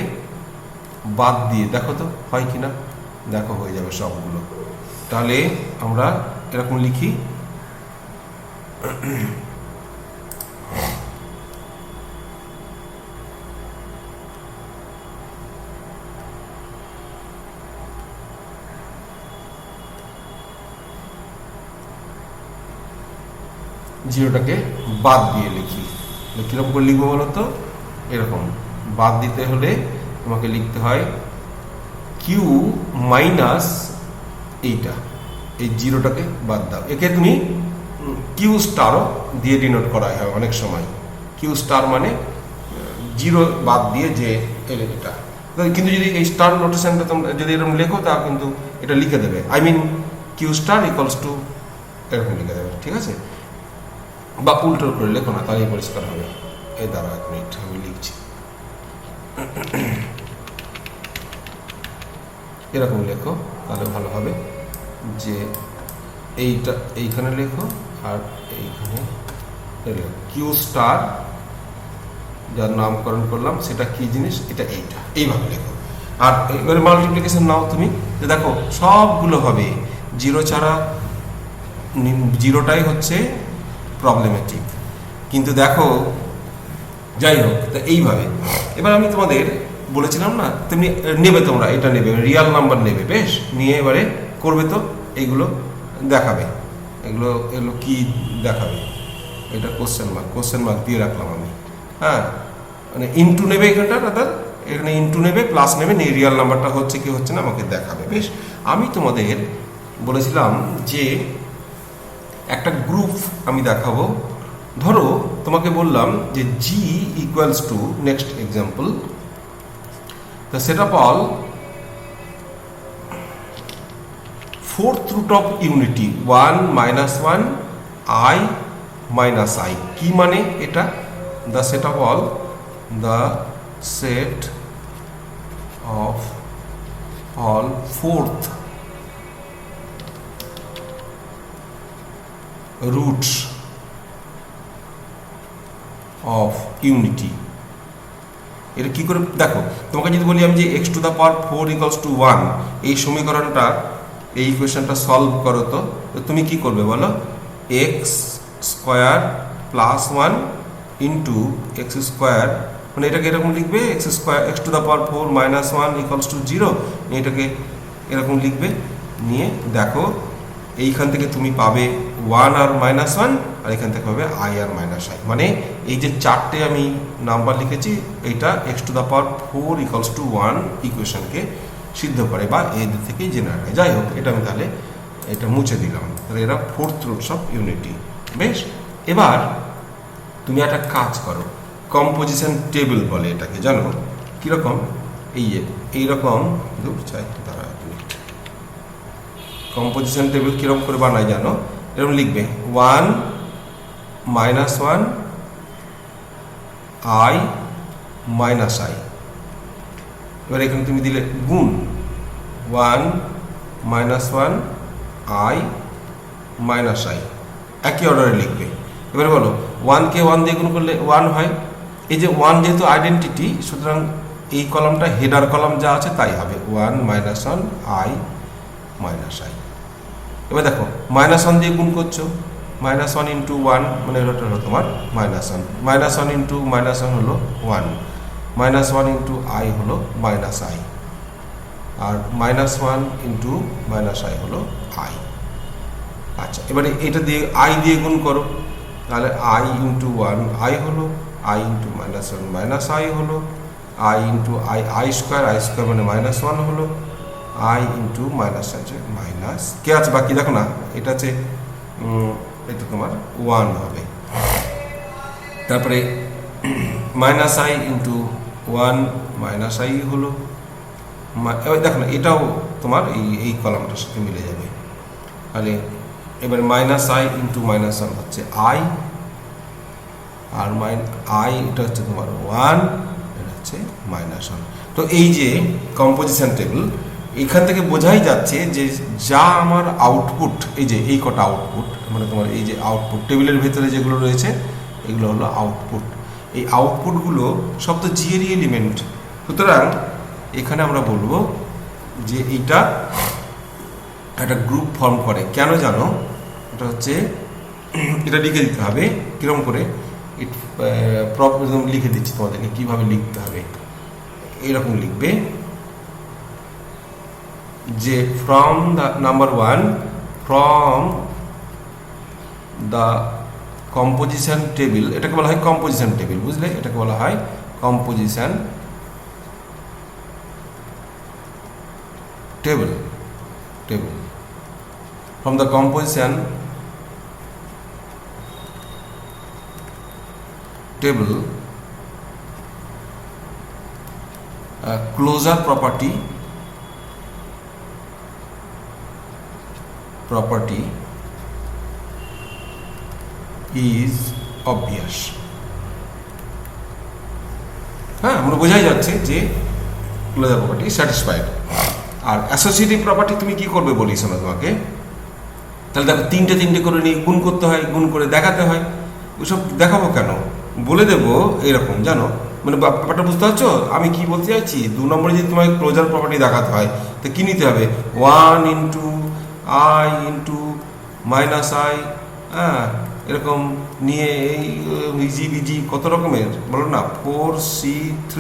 Speaker 1: বাদ দিয়ে দেখো তো হয় কিনা, দেখো হয়ে যাবে সবগুলো। তাহলে আমরা এরকম লিখি, জিরোটাকে বাদ দিয়ে লিখি। কিরকম করে লিখবো বলো তো? এরকম বাদ দিতে হলে তোমাকে লিখতে হয় কিউ মাইনাস এইটা, এই জিরোটাকে বাদ দাও। একে তুমি কিউ স্টারও দিয়ে ডিনোট করা হয় অনেক সময়। কিউ স্টার মানে জিরো বাদ দিয়ে যে এটা, কিন্তু যদি এই স্টার নোটেশনটা তোমরা যদি এরকম লেখো তা কিন্তু এটা লিখে দেবে, I mean Q star equals to এরকম লিখে দেবে, ঠিক আছে? বা উল্টো করে লেখো না, তাহলে পরিষ্কার হবে। এই দ্বারা 1 মিনিট আমি লিখছি, এরকম লেখো তাহলে ভালো হবে। যে এইটা এইখানে লেখো আর এইখানে কিউ স্টার যার নামকরণ করলাম সেটা কি জিনিস, এটা এইটা, এইভাবে লেখো। আর এবারে মাল্টিপ্লিকেশন নাও তুমি, যে দেখো সবগুলো হবে জিরো ছাড়া, জিরোটাই হচ্ছে প্রবলেমেটিক। কিন্তু দেখো যাই হোক, তা এইভাবে এবার আমি তোমাদের বলেছিলাম না, তেমনি নেবে তোমরা, এটা নেবে রিয়াল নাম্বার নেবে, বেশ নিয়ে এবারে করবে। তো এইগুলো দেখাবে, এগুলো কি দেখাবে, এটা কোশ্চেন মার্ক দিয়ে রাখলাম আমি, হ্যাঁ, মানে ইনটু নেবে এখানটা, দাদা এখানে ইনটু নেবে, প্লাস নেবে, নিয়ে রিয়াল নাম্বারটা হচ্ছে কি হচ্ছে না আমাকে দেখাবে। বেশ, আমি তোমাদের বলেছিলাম যে একটা গ্রুপ আমি দেখাবো। ধরো তোমাকে বললাম যে G equals to, next example, the set of all fourth root of unity 1 minus 1 I minus I, কি মানে এটা? the set of all fourth roots of unity। এটা কি করে দেখো, তোমাকে যদি বলি আমি যে x to the power 4 equals to 1, এই সমীকরণটা, এই ইকুয়েশনটা সলভ করো, তো তুমি কি করবে বলো? x square plus 1 into x square, মানে এটাকে এরকম লিখবে x square, x to the power 4 minus 1 equals to 0, এটাকে এরকম লিখবে। নিয়ে দেখো এইখান থেকে তুমি পাবে 1 আর মাইনাস 1, আর এখান থেকে পাবে আই আর মাইনাস আই। মানে এই যে চারটে আমি নাম্বার লিখেছি, এইটা x to the power 4 equals to 1 ইকুয়েশনকে সিদ্ধ করে বা এদের থেকেই জেনারেট হয়। যাই হোক, এটা আমি তাহলে এটা মুছে দিলাম। তাহলে এরা ফোর্থ রুটস অফ ইউনিটি। বেশ, এবার তুমি একটা কাজ করো, কম্পোজিশন টেবিল বলে এটাকে, জানো কীরকম? এইরকম চাই, দাঁড়া এক মিনিট, কম্পোজিশন টেবিল কীরকম করে বানায় জানো? এরকম লিখবে 1 মাইনাস 1 আই মাইনাস আই। এবার এখানে তুমি দিলে গুণ 1 মাইনাস 1 আই মাইনাস আই, একই অর্ডারে লিখবে। এবারে বলো 1কে 1 দিয়ে গুণ করলে 1 হয়। এই যে 1 যেহেতু আইডেন্টিটি, সুতরাং এই কলামটা হেডার কলাম যা আছে তাই হবে 1 মাইনাস 1 আই মাইনাস আই। এবার দেখো মাইনাস 1 দিয়ে গুণ করছো, মাইনাস 1 ইন্টু 1 মানে ওটা হলো তোমার মাইনাস 1, মাইনাস 1 ইন্টু মাইনাস 1 হলো 1, মাইনাস 1 ইন্টু আই হলো মাইনাস আই, আর মাইনাস 1 ইন্টু মাইনাস আই হলো আই। আচ্ছা, এবারে এটা দিয়ে আই দিয়ে গুণ করো, তাহলে আই ইন্টু 1 আই হলো, i into minus 1 minus i হলো, আই ইন্টু আই স্কোয়ার মানে মাইনাস 1 হলো, আই ইন্টু মাইনাস আছে মাইনাস, কে আছে বাকি দেখো না, এটা আছে এটা তোমার 1 হবে। তারপরে minus I into 1 minus i হলো, এবার দেখো না এটাও তোমার এই কলামটার সাথে মিলে যাবে। তাহলে এবার মাইনাস আই ইন্টু মাইনাস 1 হচ্ছে আই, আর আই এটা হচ্ছে তোমার 1, এটা হচ্ছে মাইনাস 1। তো এই যে কম্পোজিশন টেবিল, এখান থেকে বোঝাই যাচ্ছে যে যা আমার আউটপুট, এই যে এই কটা আউটপুট, মানে তোমার এই যে আউটপুট টেবিলের ভেতরে যেগুলো রয়েছে এগুলো হলো আউটপুট। এই আউটপুটগুলো সব তো জি এরই এলিমেন্ট। সুতরাং এখানে আমরা বলবো যে এইটা একটা গ্রুপ ফর্ম করে, কেন জানো? এটা হচ্ছে এটা লিখে দিতে হবে কিরকম করে, লিখে দিচ্ছি তোমাদেরকে কিভাবে লিখতে হবে। এরকম লিখবে যে from the number 1 from the composition table, এটাকে বলা হয় কম্পোজিশন টেবিল, বুঝলে? এটাকে বলা হয় composition table. from the composition table closure property is obvious। হ্যাঁ, আমরা বোঝাই যাচ্ছে যে ক্লোজার প্রপার্টি স্যাটিসফাইড। আর অ্যাসোসিয়েটিভ প্রপার্টি তুমি কি করবে বলি শোনো তোমাকে, তাহলে দেখো তিনটে করে নিয়ে গুণ করতে হয়, গুণ করে দেখাতে হয়। ওইসব দেখাবো কেন, বলে দেবো এরকম, জানো? মানে ব্যাপারটা বুঝতে পারছো আমি কি বলতে চাইছি? 2 নম্বরে যদি তোমাকে ক্লোজার প্রপার্টি দেখাতে হয় তো কি নিতে হবে? 1 into I into minus I, হ্যাঁ, এরকম নিয়ে এই ইজি বিজি কত রকমের বলো না, 4C3,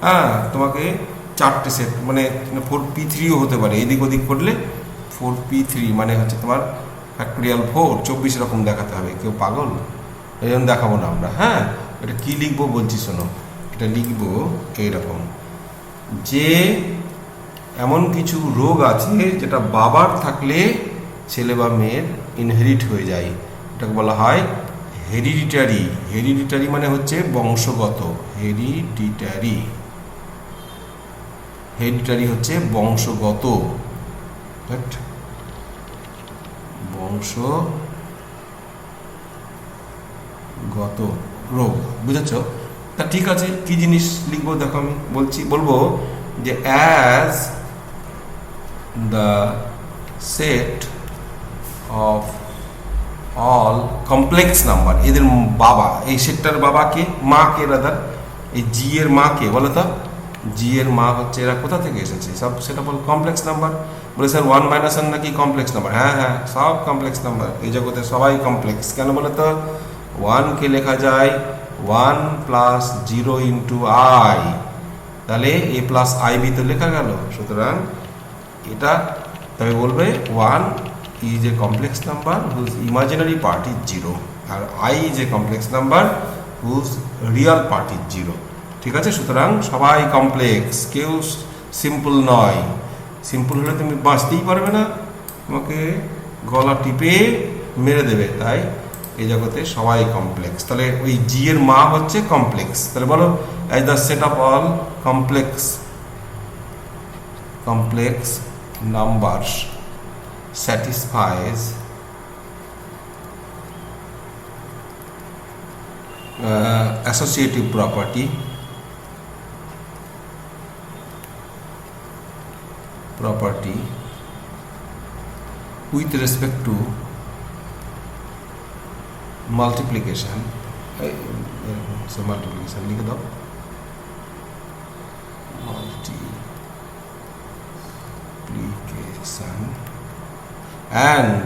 Speaker 1: হ্যাঁ, তোমাকে 4টে সেট, মানে 4P3ও হতে পারে, এদিক ওদিক করলে 4P3 মানে হচ্ছে তোমার ফ্যাক্টোরিয়াল 4, 24 রকম দেখাতে হবে। কেউ পাগল? এই জন্য দেখাবো না আমরা। হ্যাঁ, এটা কি লিখবো বলছি শোনো, এটা লিখবো এইরকম যে এমন কিছু রোগ আছে যেটা বাবার থাকলে ছেলে বা মেয়ের ইনহেরিট হয়ে যায়, এটাকে বলা হয় হেরিডিটারি। হেরিডিটারি মানে হচ্ছে বংশগত, হেরিডিটারি হচ্ছে বংশগত, বংশগত রোগ, বুঝেছ? তা ঠিক আছে, কি জিনিস লিখবো দেখো, আমি বলবো যে as the set of all complex number, এদের বাবা, এই সেটটার বাবা কে, মা কে, রাদার এই জি এর মা কে বলো তো? জি এর মা হচ্ছে এরা কোথা থেকে এসেছে? সব সেটা বল কমপ্লেক্স নাম্বার। বলে স্যার 1 - 1 নাকি কমপ্লেক্স নাম্বার? হ্যাঁ হ্যাঁ, সব কমপ্লেক্স নাম্বার, এই জগতে সবাই কমপ্লেক্স। কেন বলে তো? 1 কে লেখা যায় 1 + 0 * i, তাহলে a + ib তো লেখা গেল। সুতরাং এটা তবে বলবে 1 is a complex number whose imaginary part is 0 R i is a complex number whose real part is 0। ঠিক আছে? সুতরাং সবাই কমপ্লেক্স, কেউ সিম্পল নয়। সিম্পল হলে তুমি বাঁচতেই পারবে না, তোমাকে গলা টিপে মেরে দেবে। তাই এই জগতে সবাই কমপ্লেক্স। তাহলে ওই জি এর মা হচ্ছে কমপ্লেক্স। তাহলে বলো as the set of all complex numbers satisfies associative property with respect to multiplication, so multiplication লিখে দাও, multiplication, and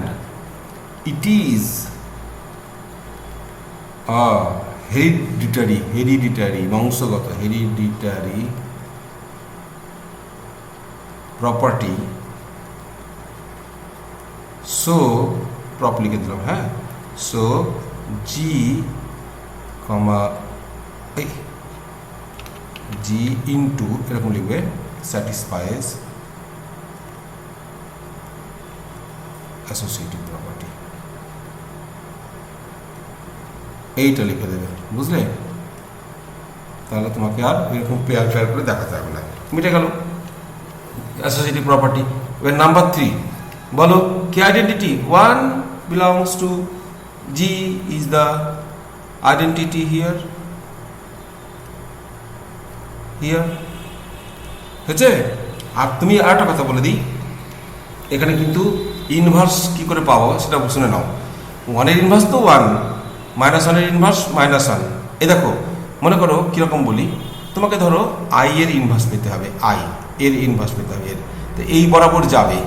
Speaker 1: it is a hereditary বংশগত hereditary property, so প্রপারলি লিখে দিলাম। হ্যাঁ, so g into এরকম লিখবে satisfies অ্যাসোসিয়েটিভ প্রপার্টি, এইটা লিখে দেবে, বুঝলে? তাহলে তোমাকে আর এরকম পেয়ার করে দেখাতে হবে না, মিটে গেল অ্যাসোসিয়েটিভ প্রপার্টি। এবার নাম্বার 3 বলো কি identity 1 belongs to G is the identity here হয়েছে। আর তুমি আর একটা কথা বলে দিই, এখানে কিন্তু ইনভার্স কি করে পাবো সেটা শুনে নাও। 1 এর ইনভার্স তো 1, -1 এর ইনভার্স -1। এই দেখো, মনে করো কীরকম বলি, তোমাকে ধরো i এর ইনভার্স পেতে হবে, i এর ইনভার্স পেতে হবে, তো এই বরাবর যাবে,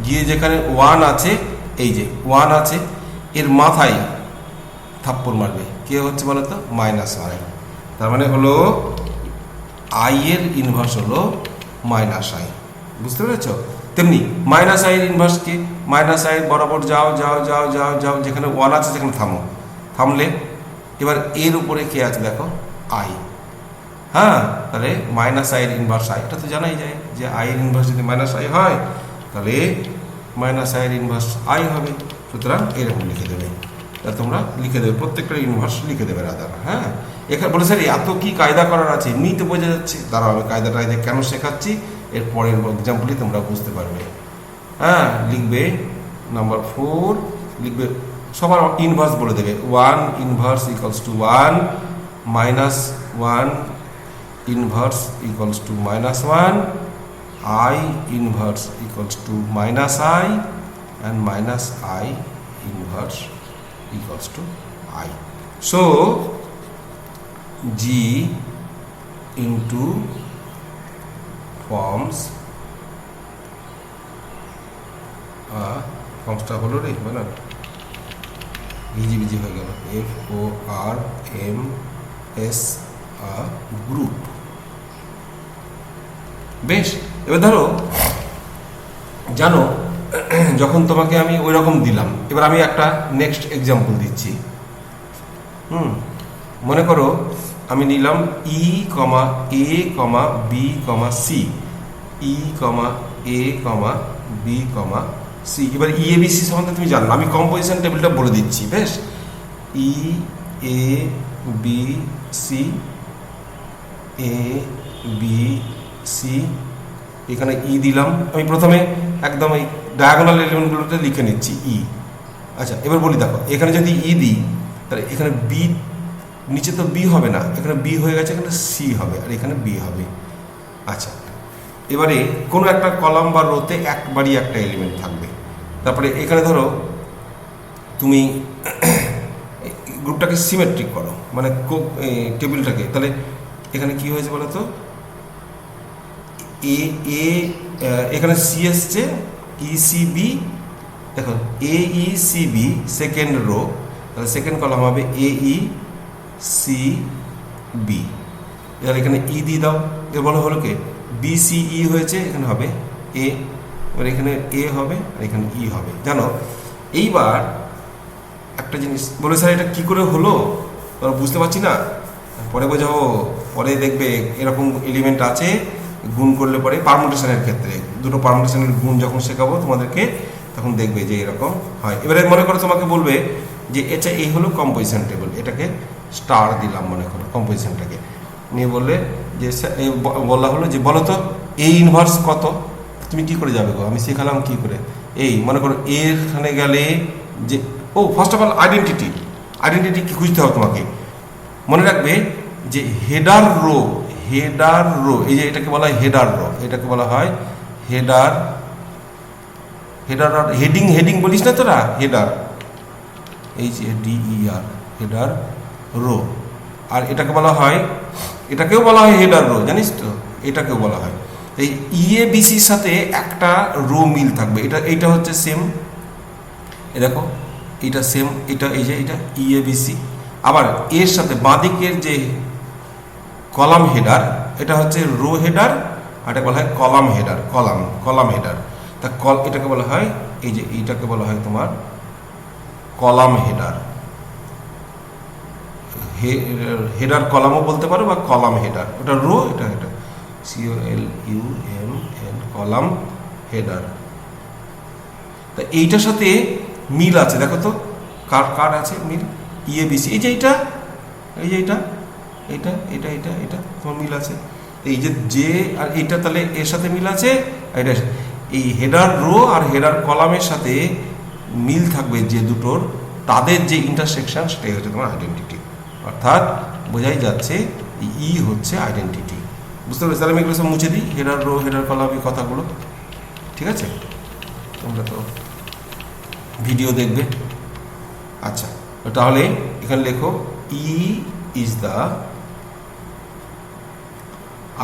Speaker 1: গিয়ে যেখানে 1 আছে, এই যে 1 আছে, এর মাথায় থাপ্পড় মারবে কে হচ্ছে বলো তো, -i। তার মানে হলো i এর ইনভার্স হলো -i। বুঝতে পেরেছ? তেমনি -i এর ইনভার্স কি, -i বরাবর যাও যাও যাও যাও যাও, যেখানে 1 আছে সেখানে থামো, থামলে এবার এর উপরে কে আছে দেখো, i। হ্যাঁ, তাহলে -i এর ইনভার্স i, এটা তো জানাই যায় যে i এর ইনভার্স যদি -i হয় তাহলে -i এর ইনভার্স i হবে। সুতরাং এরকম লিখে দেবে, তাহলে তোমরা লিখে দেবে, প্রত্যেকটা ইনভার্স লিখে দেবে রাদার। হ্যাঁ, এখানে বলে স্যার এত কি কায়দা করার আছে, এমনিতে বোঝা যাচ্ছে। দাঁড়াও, আমি কায়দাটা কেন শেখাচ্ছি এর পরের এক্সাম্পলই তোমরা বুঝতে পারবে। হ্যাঁ, লিখবে নাম্বার 4, লিখবে সবার ইনভার্স বলে দেবে, 1 inverse equals two 1, -1 inverse equals two -1, i inverse equals two -i, and -i inverse equals to I. So G into forms ফর্মসটা হলো রে মানে ভিজি হয়ে গেল, FORMS গ্রুপ। বেশ, এবার ধরো জানো যখন তোমাকে আমি ওই রকম দিলাম, এবার আমি একটা নেক্সট এক্সাম্পল দিচ্ছি। মনে করো আমি নিলাম E, A, B, C, E, A, B, C। এবার EABC সম্বন্ধে তুমি জানো, আমি কম্পোজিশন টেবিলটা বলে দিচ্ছি। বেশ, E, A, B, C, A, B, C, এখানে E দিলাম। আমি প্রথমে একদম এই ডায়াগোনাল এলিমেন্টগুলোতে লিখে নিচ্ছি E। আচ্ছা, এবার বলি দেখো, এখানে যদি E দিই তাহলে এখানে B, নিচে তো B হবে না, এখানে B হয়ে গেছে, এখানে C হবে, আর এখানে B হবে। আচ্ছা, এবারে কোনো একটা কলাম বা রোতে একবারই একটা এলিমেন্ট থাকবে। তারপরে এখানে ধরো তুমি গ্রুপটাকে সিমেট্রিক করো, মানে টেবিলটাকে, তাহলে এখানে কি হয়েছে বলো তো, এখানে C এসছে, ECB, দেখো AECB সেকেন্ড রো, তাহলে সেকেন্ড কলাম হবে AECB। এবার এখানে E দিয়ে দাও, এর বলো হলো কে, BCE হয়েছে, এখানে হবে A, এবার এখানে A হবে আর এখানে E হবে। জানো, এইবার একটা জিনিস বলে স্যার এটা কি করে হলো তোমরা বুঝতে পারছি না, পরে বোঝাবো, পরে দেখবে এরকম এলিমেন্ট আছে, গুণ করলে পরে পারমুটেশনের ক্ষেত্রে দুটো পারমুটেশনের গুণ যখন শেখাবো তোমাদেরকে তখন দেখবে যে এরকম হয়। এবারে মনে করো তোমাকে বলবে যে এটা এই হলো কম্পোজিশন টেবিল, এটাকে স্টার দিলাম মনে করো কম্পোজিশনটাকে নিয়ে, বললে যে বলা হলো যে বলো তো A ইনভার্স কত, তুমি কি করে যাবে গো, আমি শেখালাম কি করে। এই মনে করো এখানে গেলে যে ফার্স্ট অফ অল আইডেন্টিটি কি খুঁজতে হবে তোমাকে। মনে রাখবে যে হেডার রো, এই যে এটাকে বলা হয় হেডার রো, এটাকে বলা হয় হেডার হেডিং বলিস না তোরা, হেডার, HADER, হেডার রো। আর এটাকে বলা হয়, এটাকেও বলা হয় হেডার রো, জানিস তো, এটাকেও বলা হয়। এই EABCর সাথে একটা রো মিল থাকবে, এইটা হচ্ছে সেম, এ দেখো এটা সেম, এটা এই যে এটা EABC। আবার এর সাথে বাঁদিকের যে কলাম হেডার, এটা হচ্ছে রো হেডার, আর এটা বলা হয় কলাম হেডার, কলাম হেডার। তা এটাকে বলা হয়, এই যে এইটাকে বলা হয় তোমার কলাম হেডার, হেডার কলামও বলতে পারো বা কলাম হেডার, ওটা রো, এটা COLUMN, কলাম হেডার। তা এইটার সাথে মিল আছে, দেখো তো কার আছে মিল, EABC, এই যে এটা তোমার মিল আছে, এই যে আর এইটা তাহলে এর সাথে মিল আছে, এটা এই হেডার রো আর হেডার কলামের সাথে মিল থাকবে যে দুটোর, তাদের যে ইন্টারসেকশন সেটাই হচ্ছে তোমার আইডেন্টিটি। অর্থাৎ বোঝাই যাচ্ছে ই হচ্ছে আইডেন্টিটি। বুঝতে পেরেছি? তাহলে আমি এগুলো সব মুছে দিই, হেডার রো হেডার কলাম এই কথাগুলো, ঠিক আছে? তোমরা তো ভিডিও দেখবে। আচ্ছা, তাহলে এখানে লেখো ই ইজ দ্য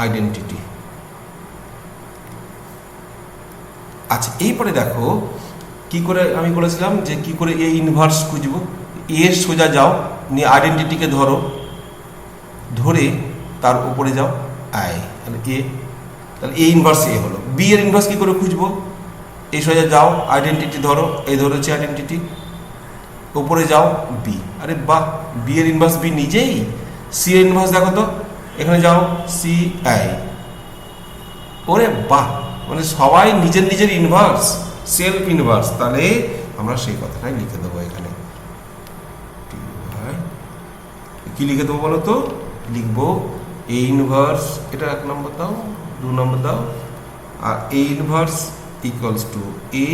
Speaker 1: আইডেন্টিটি। আচ্ছা, এইপরে দেখো কি করে আমি বলেছিলাম যে কি করে এ ইনভার্স খুঁজবো। এর সোজা যাও, নিয়ে আইডেন্টিটিকে ধরো, ধরে তার উপরে যাও আই, তাহলে এ, তাহলে এ ইনভার্স এ হলো। বি এর ইনভার্স কি করে খুঁজবো, এই সোজা যাও, আইডেন্টিটি ধরো, এই ধরেছে আইডেন্টিটি, উপরে যাও বি। আরে বাহ, বি এর ইনভার্স বি নিজেই। সি এর ইনভার্স দেখো তো, এখানে যাও সি আই। ওরে বাহ, মানে সবাই নিজের নিজের ইনভার্স, সেলফ ইনভার্স। তাহলে আমরা সেই কথাটাই লিখে দেবো এখানে। কি লিখে দেবো বলো তো, লিখবো এ ইনভার্স, এটা 1 নম্বর দাও, 2 নম্বর দাও, আর a inverse equals to a,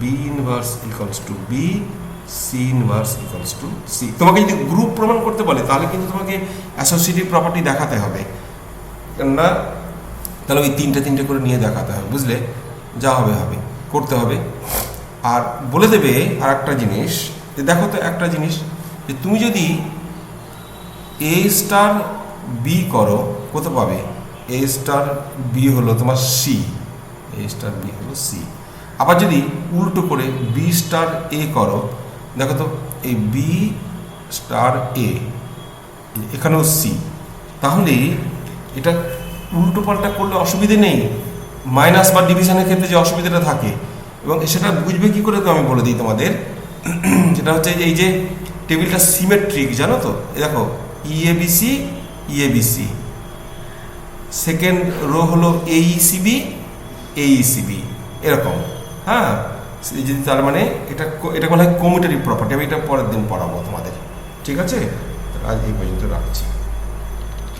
Speaker 1: b inverse equals to b, c inverse equals to c. তোমাকে যদি গ্রুপ প্রমাণ করতে বলে তাহলে কিন্তু তোমাকে অ্যাসোসিয়েটিভ প্রপার্টি দেখাতে হবে, কেননা তাহলে ওই তিনটে করে নিয়ে দেখাতে হবে, বুঝলে? যা হবে হবে, করতে হবে। আর বলে দেবে আর একটা জিনিস, যে দেখো তো একটা জিনিস, যে তুমি যদি এ স্টার বি করো কত পাবে? এ স্টার বি হলো তোমার সি, এ স্টার বি হলো সি। আবার যদি উল্টো করে বি স্টার এ করো, দেখো তো এই বি স্টার এ, এখানেও সি। তাহলে এটা উল্টো পাল্টা করলে অসুবিধে নেই, মাইনাস বা ডিভিশনের ক্ষেত্রে যে অসুবিধাটা থাকে, এবং সেটা বুঝবে কি করে তো আমি বলে দিই তোমাদের। যেটা হচ্ছে এই যে টেবিলটা সিমেট্রিক, জানো তো? দেখো ইএবিসি ইএবিসি, সেকেন্ড রো হলো এইসিবি এইসিবি, এরকম। হ্যাঁ, যদি তার মানে এটা বলা হয় কমিউটেটিভ প্রপার্টি। আমি এটা পরের দিন পড়াবো তোমাদের, ঠিক আছে? আজ এই পর্যন্ত রাখছি।